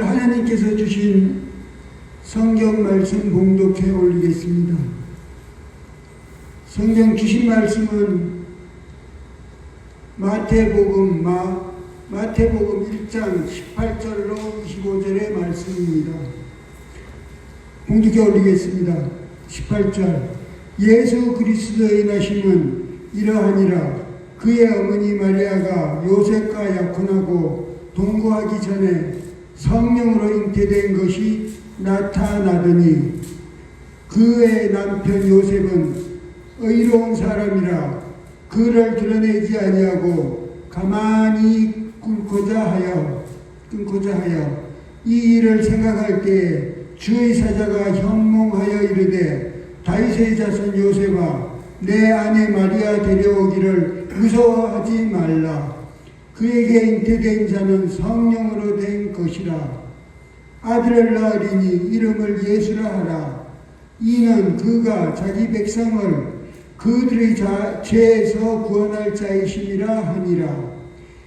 하나님께서 주신 성경 말씀 봉독해 올리겠습니다. 성경 주신 말씀은 마태복음 1장 18절로 25절의 말씀입니다. 봉독해 올리겠습니다. 18절. 예수 그리스도의 나심은 이러하니라. 그의 어머니 마리아가 요셉과 약혼하고 동거하기 전에 성령으로 잉태된 것이 나타나더니 그의 남편 요셉은 의로운 사람이라 그를 드러내지 아니하고 가만히 끊고자 하여 이 일을 생각할 때에 주의 사자가 현몽하여 이르되 다윗의 자손 요셉아 내 아내 마리아 데려오기를 무서워하지 말라. 그에게 잉태된 자는 성령으로 된 것이라. 아들을 낳으리니 이름을 예수라 하라. 이는 그가 자기 백성을 그들의 죄에서 구원할 자이심이라 하니라.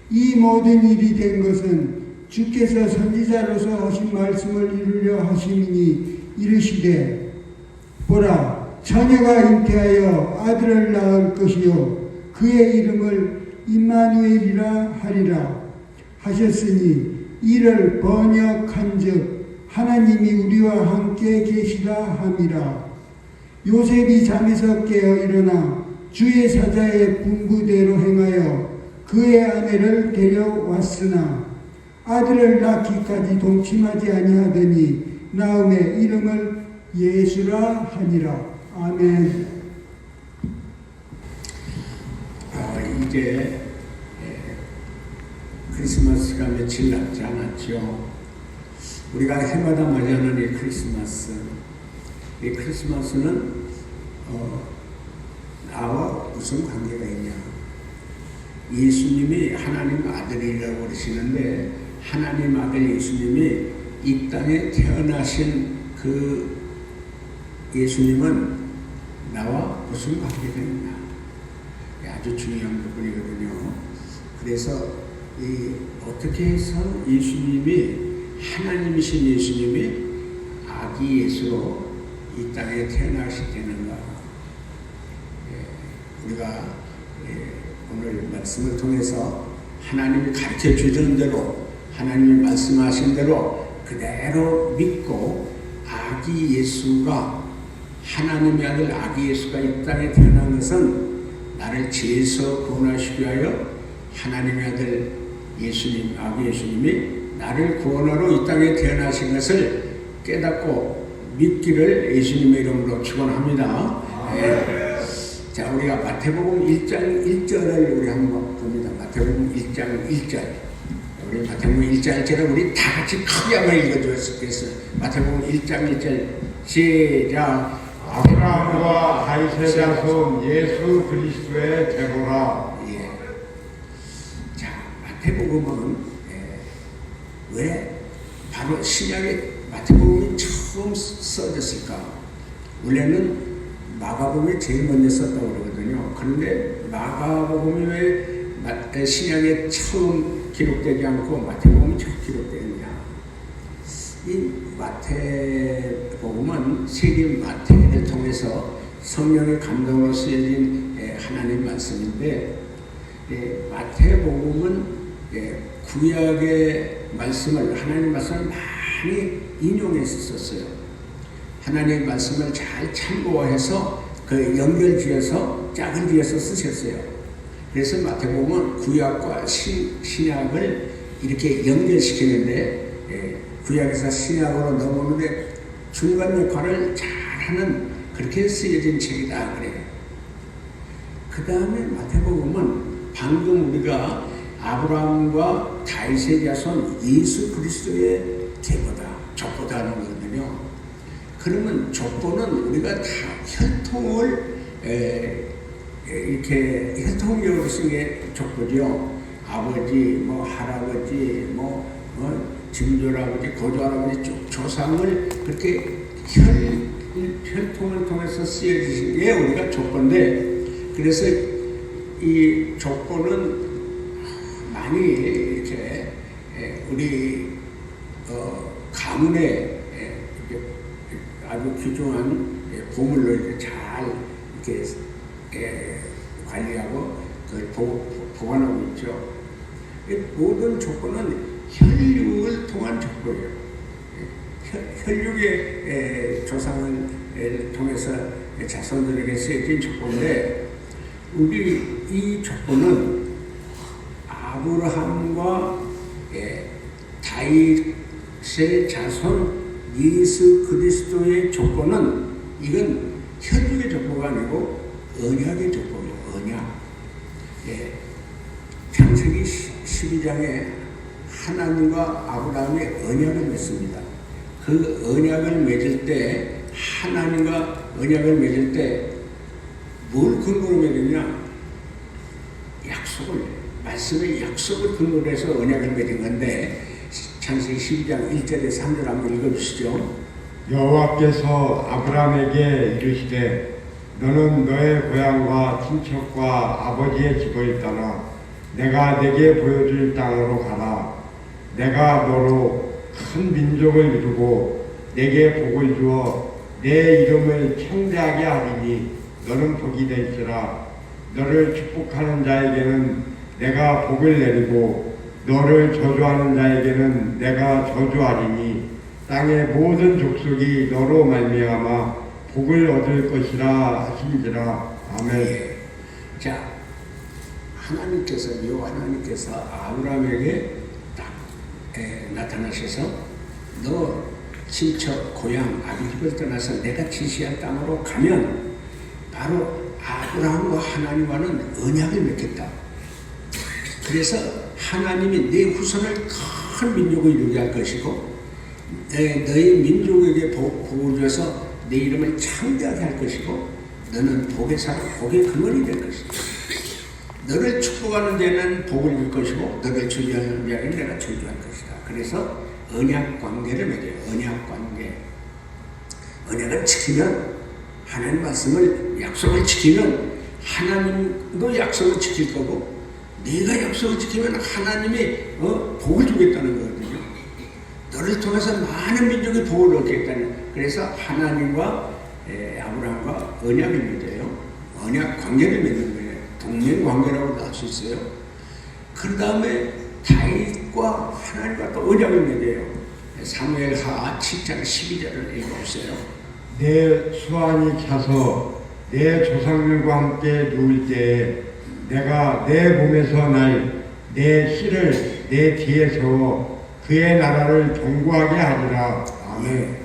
이 모든 일이 된 것은 주께서 선지자로서 하신 말씀을 이루려 하심이니 이르시되 보라 처녀가 잉태하여 아들을 낳을 것이요 그의 이름을 임마누엘이라 하리라 하셨으니 이를 번역한즉 하나님이 우리와 함께 계시다 함이라. 요셉이 잠에서 깨어 일어나 주의 사자의 분부대로 행하여 그의 아내를 데려왔으나 아들을 낳기까지 동침하지 아니하더니 나음의 이름을 예수라 하니라. 아멘. 이제 크리스마스가 며칠 남지 않았죠. 우리가 해마다 맞이하는 이 크리스마스, 이 크리스마스는 나와 무슨 관계가 있냐? 예수님이 하나님 아들이라고 그러시는데 하나님 아들 예수님이 이 땅에 태어나신 그 예수님은 나와 무슨 관계가 있냐? 아주 중요한 부분이거든요. 그래서 어떻게 해서 예수님이 하나님이신 예수님이 아기 예수로 이 땅에 태어나시겠는가? 우리가 오늘 말씀을 통해서 하나님이 가르쳐 주신 대로 하나님이 말씀하신 대로 그대로 믿고 아기 예수가 하나님의 아들 아기 예수가 이 땅에 태어난 것은 나를 죄에서 구원하시기 위하여 하나님의 아들 예수님, 아기 예수님이 나를 구원하러 이 땅에 태어나신 것을 깨닫고 믿기를 예수님의 이름으로 축원합니다. 자, 우리가 마태복음 1장 1절을 우리 한번 봅니다. 마태복음 1장 1절. 우리 마태복음 1장 1절을 우리 다 같이 크게 한번 읽어주었겠어요. 마태복음 1장 1절 시작. 아브라함과 다윗의 자손 예수 그리스도의 제보라. 예. 자, 마태복음은 왜 바로 신약에 마태복음이 처음 써졌을까? 원래는 마가복음이 제일 먼저 썼다고 그러거든요. 그런데 마가복음이 왜 신약에 처음 기록되지 않고 마태복음이 처음 기록되느냐? 이 마태복음은 세계 마태를 통해서 성령의 감동으로 쓰여진 하나님 말씀인데 마태복음은 구약의 말씀을 하나님 말씀을 많이 인용했었어요. 하나님의 말씀을 잘 참고해서 그 연결지어서 작은 지어서 쓰셨어요. 그래서 마태복음은 구약과 신약을 이렇게 연결시키는데 구약에서 신약으로 넘어오는데 중간 역할을 잘하는 그렇게 쓰여진 책이다 그래요. 그 다음에 마태복음은 방금 우리가 아브라함과 다윗의 자손 예수 그리스도의 족보다 하는 거거든요. 그러면 족보는 우리가 다 혈통을 이렇게 혈통적으로 쓴 게 족보죠. 아버지, 할아버지, 증조할아버지, 고조할아버지 쭉 조상을 그렇게 혈통을 통해서 쓰여지신 게 우리가 족보인데, 그래서 이 족보는 많이 이렇게 우리 가문에 아주 귀중한 보물로 이렇게 잘 이렇게 관리하고 보관하고 있죠. 모든 족보는 혈육을 통한 족보예요. 혈육의 조상을 통해서 자손들에게 쓰여진 족보인데, 우리 이 족보는 아브라함과 다윗의 자손 예수 그리스도의 족보는, 이건 혈육의 족보가 아니고 언약의 족보예요. 언약. 창세기 12장에 하나님과 아브라함의 언약을 맺습니다. 그 언약을 맺을 때, 하나님과 언약을 맺을 때 뭘 근거로 맺느냐? 약속을, 말씀의 약속을 근거로 해서 언약을 맺은 건데, 창세기 12장 1절에 3절 한번 읽어주시죠. 여호와께서 아브라함에게 이르시되 너는 너의 고향과 친척과 아버지의 집을 떠나 내가 내게 보여줄 땅으로 가라. 내가 너로 큰 민족을 이루고 내게 복을 주어 내 이름을 창대하게 하리니 너는 복이 될지라. 너를 축복하는 자에게는 내가 복을 내리고 너를 저주하는 자에게는 내가 저주하리니 땅의 모든 족속이 너로 말미암아 복을 얻을 것이라 하신지라. 아멘. 자, 하나님께서 아브라함에게 딱 나타나셔서 너 친척 고향 아비집을 떠나서 내가 지시한 땅으로 가면 바로 아브라함과 하나님과는 언약을 맺겠다. 그래서 하나님이 내 후손을 큰 민족을 이루게 할 것이고 너희 민족에게 복을 줘서 내 이름을 창대하게 할 것이고 너는 복의 사람, 복의 근원이 될 것이다. 너를 축복하는 데는 복을 줄 것이고 너를 저주하는 자에는 내가 저주할 것이다. 그래서 언약 관계를 맺어요. 언약 관계. 언약을 지키면, 하나님 말씀을, 약속을 지키면 하나님도 약속을 지킬 거고, 네가 약속을 지키면 하나님이 복을 주겠다는 거거든요. 너를 통해서 많은 민족이 복을 얻겠다는. 그래서 하나님과 아브라함과 언약을 맺어요. 언약 관계를 맺는 거예요. 동맹 관계라고도 할 수 있어요. 그 다음에 다윗과 하나님과 또 언약을 맺어요. 사무엘하 7장 12절을 읽어보세요. 내 수완이 차서 내 조상들과 함께 누울 때에 내가 내 몸에서 날 내 씨를 내 뒤에 세워 그의 나라를 견고하게 하리라. 아멘.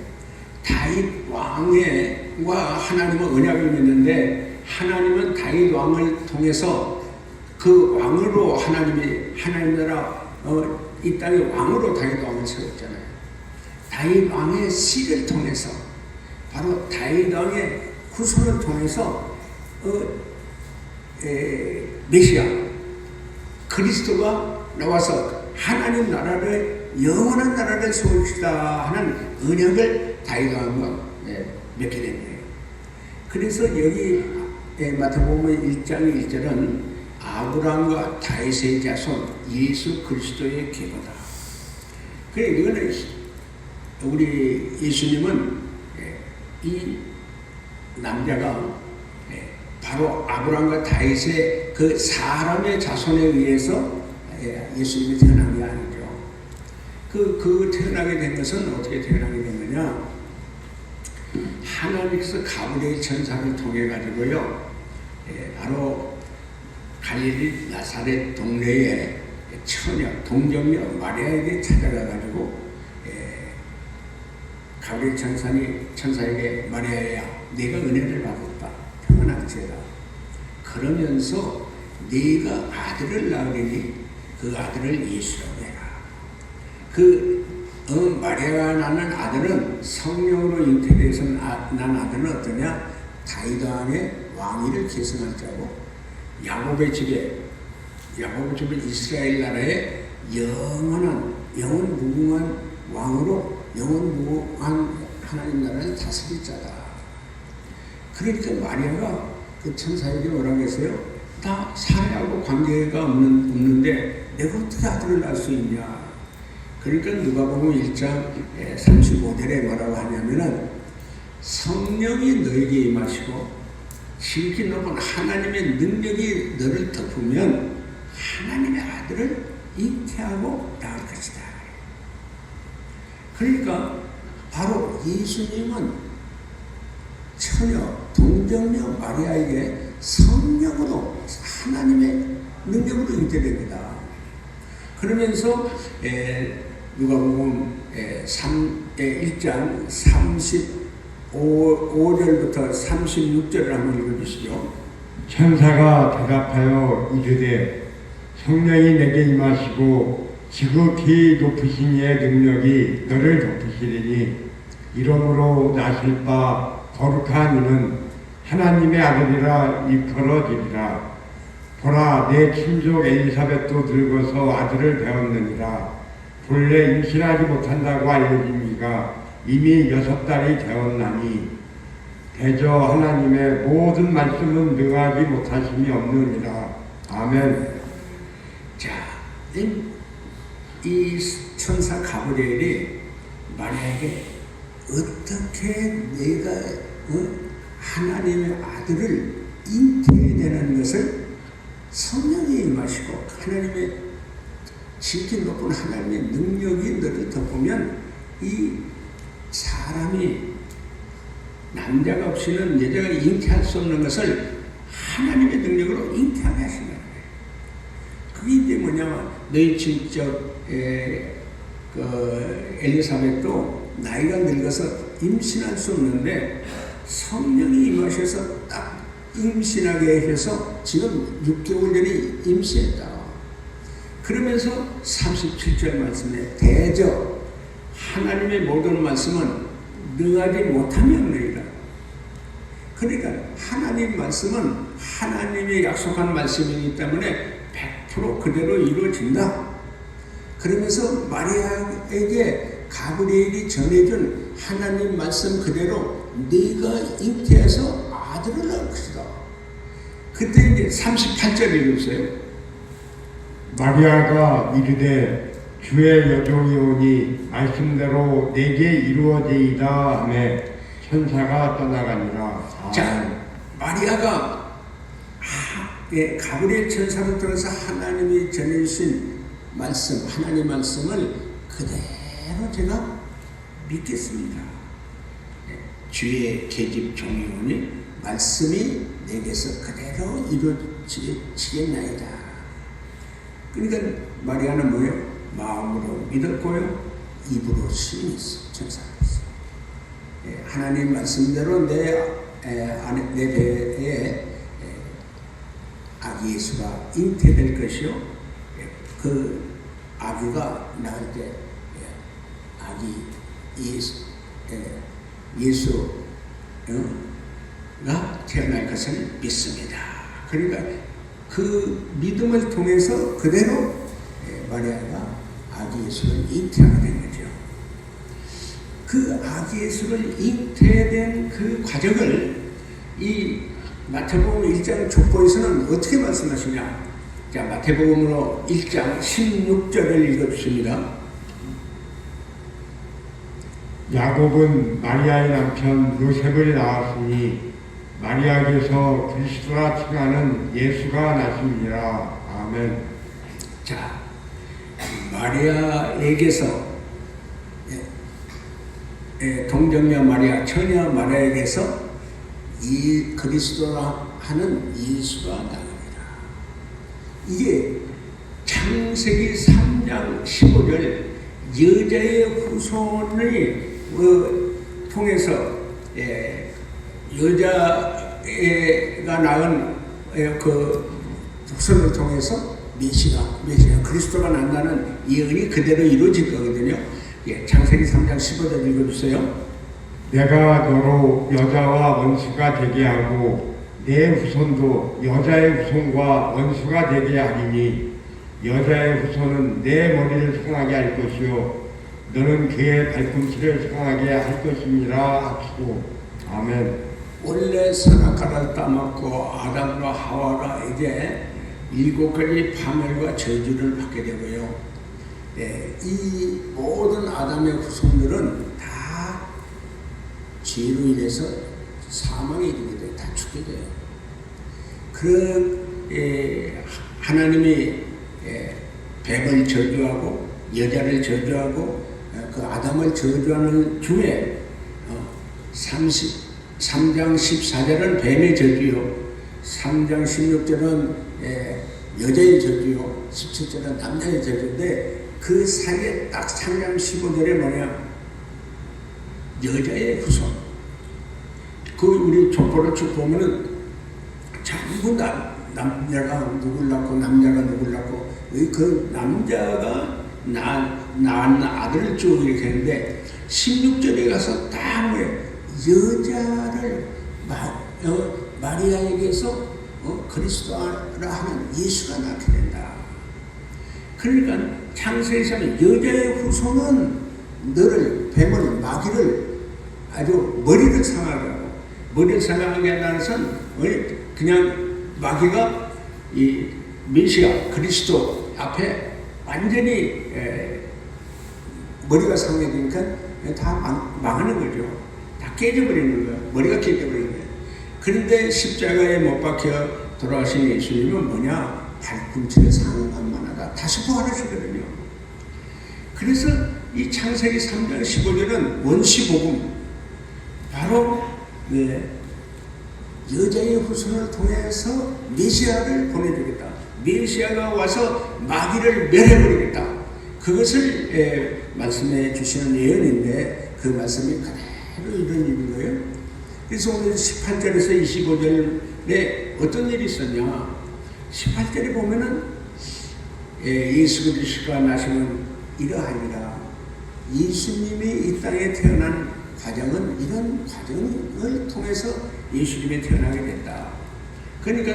다윗 왕과 하나님은 언약을 맺는데, 하나님은 다윗 왕을 통해서 그 왕으로 하나님 나라 이 땅의 왕으로 다윗 왕을 세웠잖아요. 다윗 왕의 씨를 통해서, 바로 다윗 왕의 후손을 통해서 메시아 그리스도가 나와서 하나님 나라를, 영원한 나라를 세웁시다 하는 언약을 다윗 왕과 맺게 된 거예요. 그래서 여기 마태복음 1장 1절은 아브라함과 다윗의 자손 예수 그리스도의 계보다. 그래, 이거는 우리 예수님은 이 남자가 바로 아브라함과 다윗의 그 사람의 자손에 의해서 예수님이 태어난 게 아니죠. 그 태어나게 된 것은 어떻게 태어나게 된 거냐? 하나님께서 가브리엘 천사를 통해 가지고요, 바로 갈릴리 나사렛 동네에 처녀 동정녀 마리아에게 찾아가 가지고 가브리엘 천사에게 마리아야, 네가 은혜를 받았다, 평안할지어다. 그러면서 네가 아들을 낳으리니 그 아들을 예수라고 해라. 마리아가 낳는 아들은 성령으로 잉태돼서 난 아들은 어떠냐? 다윗 왕의 왕위를 계승할 자고, 야곱의 집에 이스라엘 나라의 영원 무궁한 왕으로 영원 무궁한 하나님 나라를 다스릴 자다. 그러니까 마리아가 그 천사에게 뭐라고 했어요? 나 사례하고 관계가 없는데 내가 어떻게 아들을 낳을 수 있냐? 그러니까 누가복음 1장 35절에 뭐라고 하냐면은 성령이 너에게 임하시고 지극히 높은 하나님의 능력이 너를 덮으면 하나님의 아들을 잉태하고 낳을 것이다. 그러니까 바로 예수님은 처녀 동정녀 마리아에게 성령으로 하나님의 능력으로 잉태됩니다. 그러면서 누가복음 1장 35절부터 36절을 한번 읽어주시죠. 천사가 대답하여 이르되 성령이 내게 임하시고 지극히 높으신 이의 능력이 너를 덮으시리니 이러므로 나실 바 거룩한 이는 하나님의 아들이라 일컬어지리라. 보라, 내 친족 엘리사벳도 늙어서 아들을 배웠느니라. 본래 임신하지 못한다고 알려진 이가 이미 6달이 되었나니 대저 하나님의 모든 말씀은 능하지 못하심이 없느니라. 아멘. 자, 이 천사 가브리엘이 마리아에게 어떻게 내가 하나님의 아들을 잉태되는 것을 성령이 임하시고 하나님의 지극히 높은 하나님의 능력이 너를 덮으면 이 사람이 남자가 없이는 여자가 잉태할 수 없는 것을 하나님의 능력으로 잉태하게 하신다는 거예요. 그게 이제 뭐냐면 너희 친척 엘리사벳도 나이가 늙어서 임신할 수 없는데 성령이 임하셔서 딱 임신하게 해서 지금 6개월 전에 임신했다. 그러면서 37절 말씀에 대저 하나님의 모든 말씀은 능하지 못함이 없느니라. 그러니까 하나님 말씀은 하나님의 약속한 말씀이기 때문에 100% 그대로 이루어진다. 그러면서 마리아에게 가브리엘이 전해준 하나님 말씀 그대로 네가 잉태해서 아들을 낳을 것이다. 그때 이제 38절 읽으세요. 마리아가 이르되 주의 여종이 오니 말씀대로 내게 이루어지이다 하매 천사가 떠나가니라. 자, 마리아가 가브리엘 천사를 통해서 하나님이 전해주신 말씀, 하나님 말씀을 그대로 제가 믿겠습니다. 주의 계집 종이 오니 말씀이 내게서 그대로 이루어지겠나이다. 그러니까 마리아는 뭐예요? 마음으로 믿었고요, 입으로 시인했어. 천사였어. 하나님 말씀대로 내 배에 아기 예수가 잉태될 것이요, 그 아기가 낳을 때 아기 예수가 태어날 것을 믿습니다. 그러니까 그 믿음을 통해서 그대로 마리아가 아기 예수를 잉태하게 된 거죠. 그 아기 예수를 잉태된 그 과정을 이 마태복음 1장 족보에서는 어떻게 말씀하시냐? 자, 마태복음으로 1장 16절을 읽어주십니다. 야곱은 마리아의 남편 요셉을 낳았으니 마리아에게서 그리스도라 칭하는 예수가 나심이라. 아멘. 자, 마리아에게서 동정녀 마리아, 처녀 마리아에게서 이 그리스도라 하는 예수가 나옵니다. 이게 창세기 3장 15절 여자의 후손을 통해서 여자가 낳은 그 후손을 통해서 메시아 그리스도가 난다는 예언이 그대로 이루어질 거거든요. 창세기 3장 15절 읽어주세요. 내가 너로 여자와 원수가 되게 하고 내 후손도 여자의 후손과 원수가 되게 하리니 여자의 후손은 내 머리를 상하게 할 것이요 너는 그의 발꿈치를 상하게 할 것이니라 하시고. 아멘. 원래 선악과를 따먹고 아담과 하와가 이제 7가지 파멸과 저주를 받게 되고요. 이 모든 아담의 후손들은 다 죄로 인해서 사망에 이르게 돼요. 다 죽게 돼요. 하나님이 뱀을 저주하고 여자를 저주하고 그 아담을 저주하는 중에 3장 14절은 뱀의 저주요, 3장 16절은 여자의 저주요, 17절은 남자의 저주인데 그 사이에 딱 3장 15절에 뭐냐, 여자의 후손. 그 우리 족보를 쭉 보면은 전부 남자가 누굴 낳고 남자가 누굴 낳고 그 남자가 낳은 아들을 쭉 이렇게 했는데 16절에 가서 딱 뭐예요? 여자를 마리아에게서 그리스도라 하는 예수가 낳게 된다. 그러니까 창세기에서는 여자의 후손은 너를 뱀을 마귀를 아주 머리를 상하게 하고, 머리를 상하게 한다는 것은 그냥 마귀가 이 메시아 그리스도 앞에 완전히 머리가 상해지니까 다 망하는 거죠. 다 깨져버리는 거예요. 머리가 깨져버리는 거예요. 그런데 십자가에 못 박혀 돌아가신 예수님은 뭐냐? 발꿈치를 상한 만하다. 다시 부활하시거든요. 그래서 이 창세기 3장 15절은 원시복음, 바로 여자의 후손을 통해서 메시아를 보내주겠다. 메시아가 와서 마귀를 멸해버리겠다. 그것을 말씀해 주시는 예언인데 그 말씀이 그대로 이런 일인 거예요. 그래서 오늘 18절에서 25절에 어떤 일이 있었냐. 18절에 보면은 예수 그리스도가 나시면 이러하니라. 예수님이 이 땅에 태어난 과정은 이런 과정을 통해서 예수님이 태어나게 됐다. 그러니까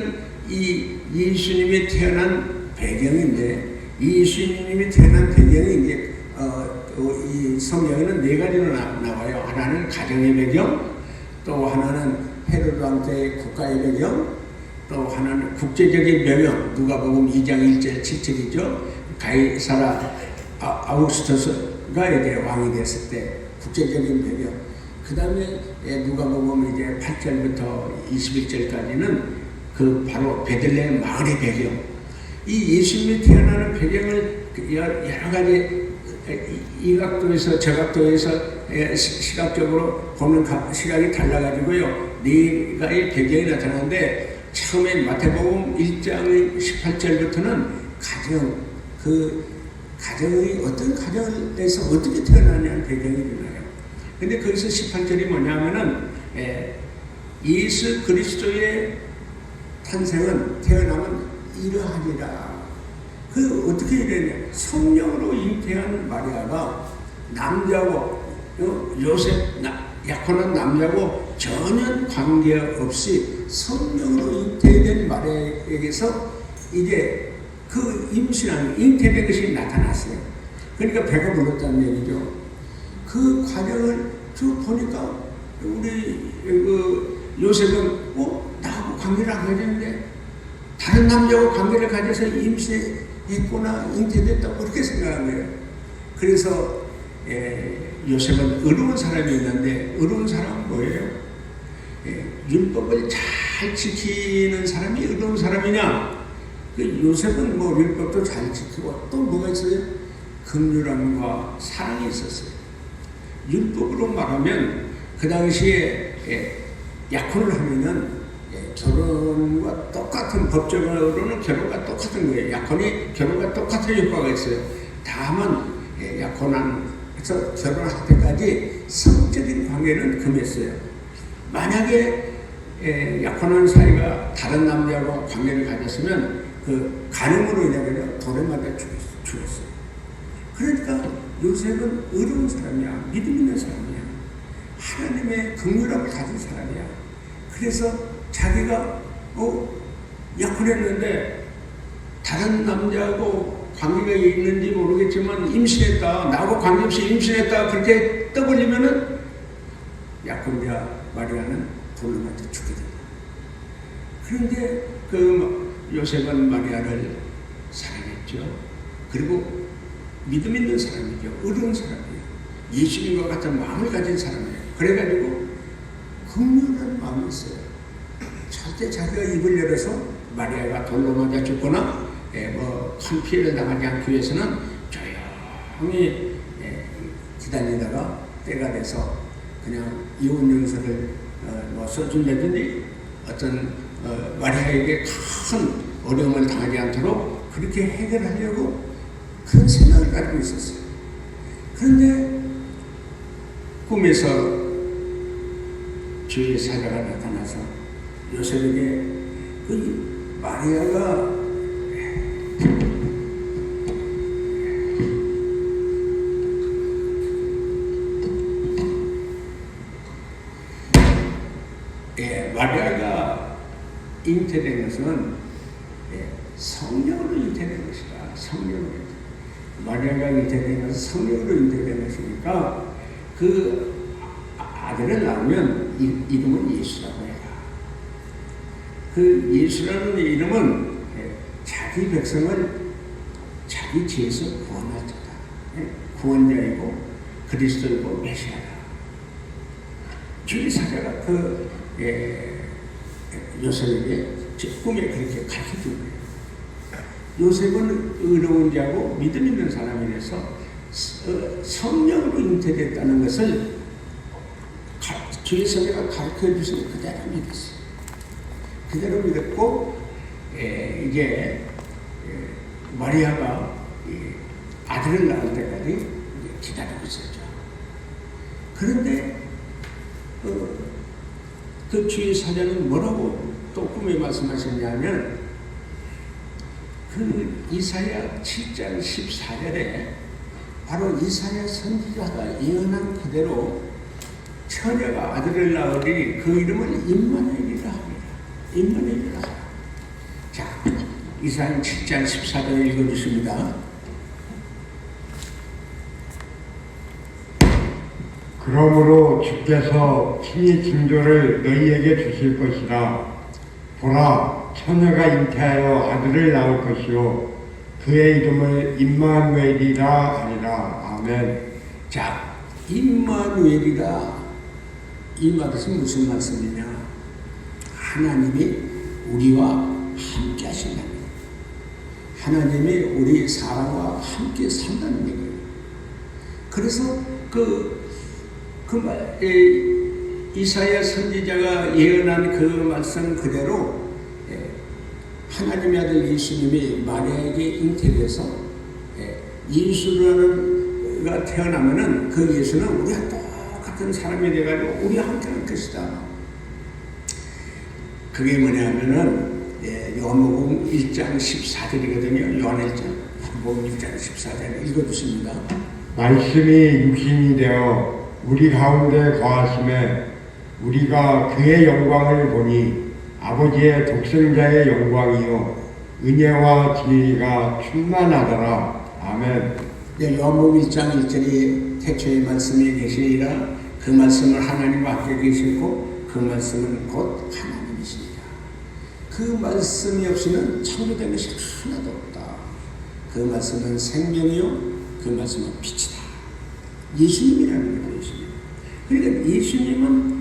이 예수님이 태어난 배경인데, 예수님이 태어난 배경이 이제 이 성경에는 네 가지로 나와요. 하나는 가정의 배경, 또 하나는 헤로드 왕 때의 국가의 배경, 또 하나는 국제적인 배경. 누가복음 2장 1절 7절이죠. 가이사라 아우구스토스가 이제 왕이 됐을 때 국제적인 배경. 그 다음에 누가복음 이제 8절부터 21절까지는 그 바로 베들레헴 마을의 배경. 이 예수님이 태어나는 배경을 여러 가지 이각도에서 저각도에서 시각적으로 보는 시각이 달라가지고요. 네 가지 배경이 나타나는데, 처음에 마태복음 1장 18절부터는 가정, 그 가정이 어떤 가정에서 어떻게 태어나냐는 배경이 나요. 근데 거기서 18절이 뭐냐면은 예수 그리스도의 탄생은 태어나면 이러하니라. 그 어떻게 이랬냐? 성령으로 잉태한 마리아가 남자고 요셉 약혼한 남자고 전혀 관계없이 성령으로 잉태된 마리아에게서 이제 그 임신한 잉태된 것이 나타났어요. 그러니까 배가 불렀다는 얘기죠. 그 과정을 쭉 보니까 우리 요셉은 나하고 관계를 안 가졌는데 다른 남자하고 관계를 가져서 임신했구나, 잉태됐다고 그렇게 생각한 거예요. 그래서 요셉은 어려운 사람이었는데, 어려운 사람은 뭐예요? 율법을 잘 지키는 사람이 어려운 사람이냐? 요셉은 뭐 율법도 잘 지키고 또 뭐가 있어요? 긍휼함과 사랑이 있었어요. 율법으로 말하면 그 당시에 약혼을 하면은 결혼과 똑같은, 법적으로는 결혼과 똑같은 거예요. 약혼이 결혼과 똑같은 효과가 있어요. 다만 약혼해서 결혼할 때까지 성적인 관계는 금했어요. 만약에 약혼한 사이가 다른 남자하고 관계를 가졌으면 그 간음으로 인해 돌에 맞아 죽었어요. 그러니까 요셉은 어려운 사람이야. 믿음 있는 사람이야. 하나님의 긍휼함을 가진 사람이야. 그래서 자기가 약혼했는데 다른 남자하고 관계가 있는지 모르겠지만 임신했다, 나하고 관계없이 임신했다, 그렇게 떠벌리면은 약혼자 마리아는 돌로 맞아 죽게 된다. 그런데 그 요셉은 마리아를 사랑했죠. 그리고 믿음 있는 사람이죠. 어려운 사람이에요. 예수님과 같은 마음을 가진 사람이에요. 그래가지고 긍휼한 마음이 있어요. 절대 자기가 입을 열어서 마리아가 돌로 맞아 죽거나 큰 피해를 당하지 않기 위해서는 조용히 기다리다가 때가 돼서 그냥 이혼 용서를 써준다든지 어떤 마리아에게 큰 어려움을 당하지 않도록 그렇게 해결하려고 큰 생각을 가지고 있었어요. 그런데 꿈에서 주의 사자가 나타나서 요셉에게 그 마리아가 마리아가 잉태된 것은 성령으로 잉태된 것이다. 성령으로 마리아가 잉태된 것은 성령으로 잉태된 것이니까 그 아들을 낳으면 이름은 예수라고 해라. 그 예수라는 이름은 자기 백성을 자기 죄에서 구원할 자다. 구원자이고 그리스도이고 메시아다. 주의 사자가 그 요셉에게 꿈에 그렇게 가르쳐준 거예요. 요셉은 의로운 자고 믿음 있는 사람이라서 성령으로 잉태됐다는 것을 주의 사자가 가르쳐 주신 그대로 믿었어요. 그대로 믿었고 이제 마리아가 아들을 낳을 때까지 기다리고 있었죠. 그런데 그 주의 사자는 뭐라고 또 꿈에 말씀하셨냐면 그 이사야 7장 14절에 바로 이사야 선지자가 예언한 그대로 처녀가 아들을 낳으리 그 이름을 임마누엘이라 합니다. 임마누엘이라 합니다. 자, 이사야 7장 14절 읽어주십니다. 그러므로 주께서 친히 징조를 너희에게 주실 것이라. 보라, 처녀가 잉태하여 아들을 낳을 것이요 그의 이름을 임마누엘이라 하리라. 아멘. 자, 임마누엘이라 이 말은 무슨 말씀이냐? 하나님이 우리와 함께 하신다는 거예요. 하나님이 우리 사람과 함께 산다는 얘기예요. 그래서 이사야 선지자가 예언한 그 말씀 그대로 하나님의 아들 예수님이 마리아에게 잉태돼서 예수가 태어나면은 그 예수는 우리가 똑같은 사람이 돼가지고 우리와 함께 할 것이다. 그게 뭐냐면은 요한복음 1장 14절이거든요. 요한복음 1장 14절 읽어주십니다. 말씀이 육신이 되어 우리 가운데 거하심에 우리가 그의 영광을 보니 아버지의 독생자의 영광이요 은혜와 진리가 충만하더라. 아멘. 요한복음 1장 1절이 태초의 말씀이 계시니라. 그 말씀을 하나님과 함께 계시고 그 말씀은 곧 하나님이십니다. 그 말씀이 없이는 창조된 것이 하나도 없다. 그 말씀은 생명이요 그 말씀은 빛이다. 예수님이라는 거예요. 예수님. 그러니까 예수님은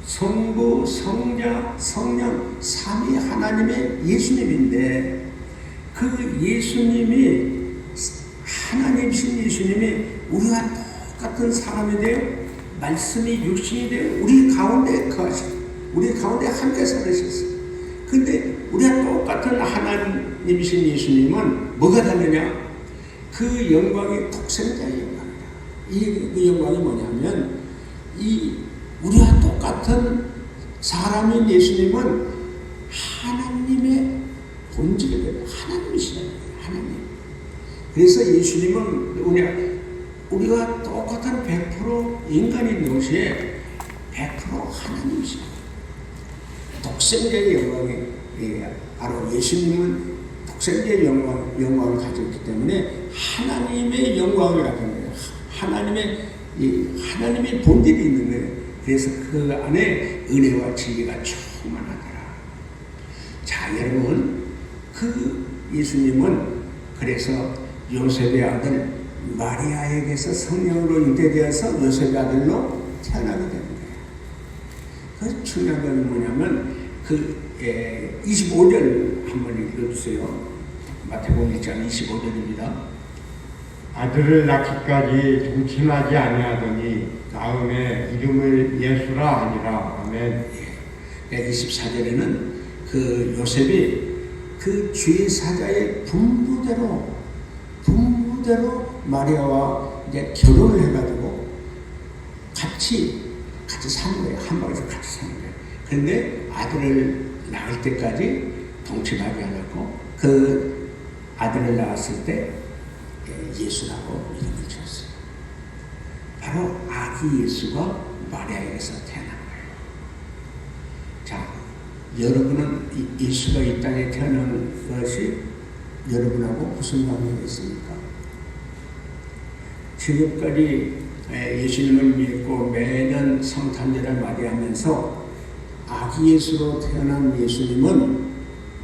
성부, 성자, 성령, 삼위 하나님의 예수님인데 그 예수님이 하나님이신 예수님이 우리와 똑같은 사람이 되어 말씀이 육신이 되어 우리 가운데 거하시고 우리 가운데 함께 살으셨어요. 근데 우리가 똑같은 하나님이신 예수님은 뭐가 다르냐? 그 영광이 독생자의 영광이다. 이 영광이 뭐냐면 우리와 똑같은 사람인 예수님은 하나님의 본질이 돼요. 하나님이시라는 거예요. 하나님. 그래서 예수님은 우리가 똑같은 100% 인간인 동시에 100% 하나님이시라는 거예요. 독생자의 영광이 바로 예수님은 독생자의 영광을 가졌기 때문에 하나님의 영광을 가진 거예요. 하나님의 본질이 있는 거예요. 그래서 그 안에 은혜와 진리가 충만하더라. 자, 여러분, 그 예수님은 그래서 요셉의 아들 마리아에게서 성령으로 잉태되어서 요셉의 아들로 태어나게 되는 거예요. 그 중요한 건 뭐냐면 25절 한번 읽어주세요. 마태복음 1장 25절입니다. 아들을 낳기까지 동침하지 아니하더니 다음에 이름을 예수라 하니라. 아멘. 24절에는 그 요셉이 그 주의 사자의 분부대로 마리아와 이제 결혼을 해가지고 같이 사는 거예요. 한 방에서 같이 사는 거예요. 그런데 아들을 낳을 때까지 동침하지 않았고 그 아들을 낳았을 때 예수라고 이름을 지었어요. 바로 아기 예수가 마리아에게서 태어난 거예요. 자, 여러분은 예수가 이 땅에 태어난 것이 여러분하고 무슨 관계가 있습니까? 지금까지 예수님을 믿고 매년 성탄절을 맞이하면서 아기 예수로 태어난 예수님은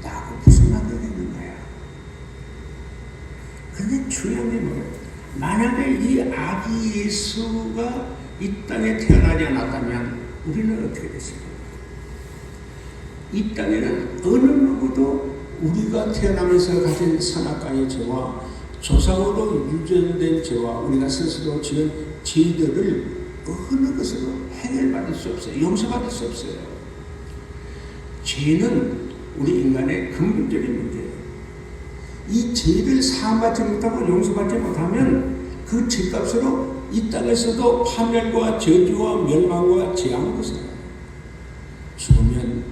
나하고 무슨 관계가 있는 거야? 근데 중요한 게 뭐예요? 만약에 이 아기 예수가 이 땅에 태어나지 않았다면 우리는 어떻게 됐을까요? 이 땅에는 어느 누구도 우리가 태어나면서 가진 선악과의 죄와 조상으로 유전된 죄와 우리가 스스로 지은 죄들을 어느 것으로 해결받을 수 없어요. 용서받을 수 없어요. 죄는 우리 인간의 근본적인 문제예요. 이 죄를 사함받지 못하고 용서받지 못하면 그 죄값으로 이 땅에서도 파멸과 저주와 멸망과 재앙으로 살아요. 죽으면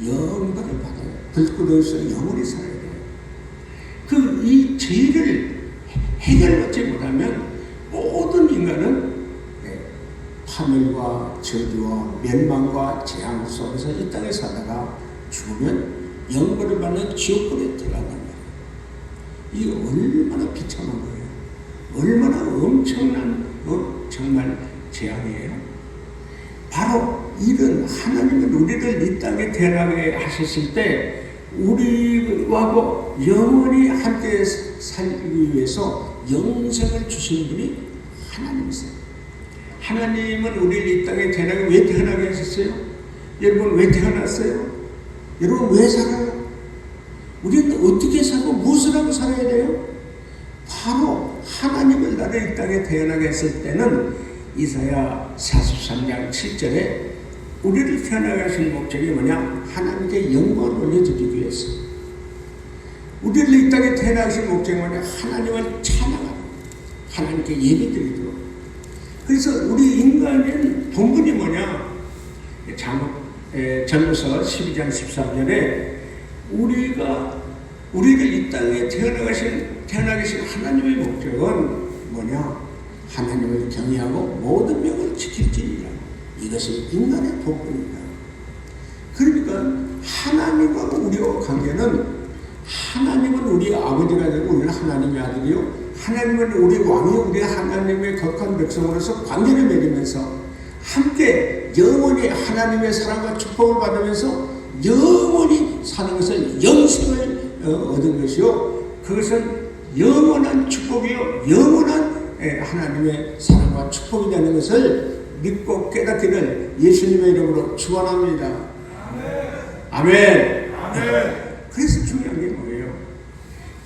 영벌을 받아요. 불구덩이에서 영원히 살아야 돼요. 이 죄를 해결받지 못하면 모든 인간은 파멸과 저주와 멸망과 재앙 속에서 이 땅에 살다가 죽으면 영벌을 받는 지옥불에 들어간단 말이에요. 이게 얼마나 비참한 거예요. 얼마나 엄청난 정말 재앙이에요. 바로 이런 하나님은 우리를 이 땅에 태어나게 하셨을 때 우리하고 영원히 함께 살기 위해서 영생을 주신 분이 하나님이세요. 하나님은 우리를 이 땅에 왜 태어나게 하셨어요? 여러분 왜 태어났어요? 여러분 왜 살아요? 우리는 어떻게 살고 무엇을 하고 살아야 돼요? 바로 하나님을 나를 이 땅에 태어나게 했을 때는 이사야 43장 7절에 우리를 태어나게 하신 목적이 뭐냐? 하나님께 영광을 올려드리기 위해서. 우리를 이 땅에 태어나신 목적이 뭐냐? 하나님을 찬양하고 하나님께 예배드리도록. 그래서 우리 인간의 본분이 뭐냐? 전도서 12장 13절에 우리를 이 땅에 태어나게 하신 하나님의 목적은 뭐냐? 하나님을 경외하고 모든 명을 지킬지니라. 이것이 인간의 복음입니다. 그러니까 하나님과 우리와 관계는 하나님은 우리 아버지가 되고 우리는 하나님의 아들이요. 하나님은 우리 왕이요. 우리 하나님의 거룩한 백성으로서 관계를 맺으면서 함께 영원히 하나님의 사랑과 축복을 받으면서 영원히 사는 것을 영생을 얻은 것이요. 그것은 영원한 축복이요. 영원한 하나님의 사랑과 축복이 되는 것을 믿고 깨닫기를 예수님의 이름으로 축원합니다. 아멘. 아멘. 그래서 중요한 게 뭐예요?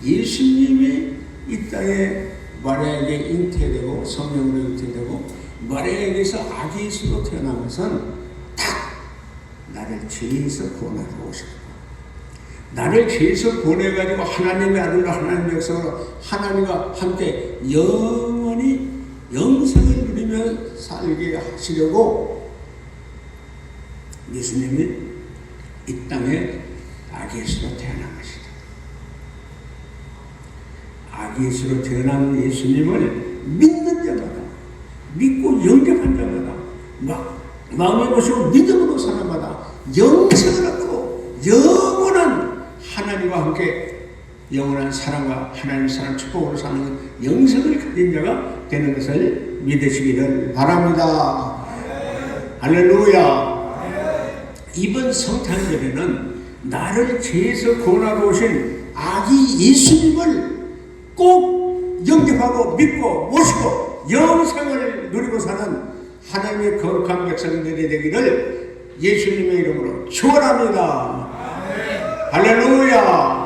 예수님이 이 땅에 마리아에게 잉태되고 성령으로 잉태되고 마리아에게서 아기 예수로 태어난 것은 딱 나를 죄에서 구원하러 오셨고 나를 죄에서 구원해가지고 하나님의 아들로 하나님의 백성으로 하나님과 함께 영원히 영생을 누리며 살게 하시려고 예수님이 이 땅에 아기 예수로 태어난 것이다. 아기 예수로 태어난 예수님을 믿는 자마다 믿고 영접한 자마다 마음에 모시고 믿음으로 사는 자마다 영생을 얻고 영원한 하나님과 함께 영원한 사랑과 하나님의 사랑 축복으로 사는 영생을 가진 자가 되는 것을 믿으시기를 바랍니다. 할렐루야. 이번 성탄절에는 나를 죄에서 구원하러 오신 아기 예수님을 꼭 영접하고 믿고 모시고 영생을 누리고 사는 하나님의 거룩한 백성들이 되기를 예수님의 이름으로 축원합니다. 할렐루야.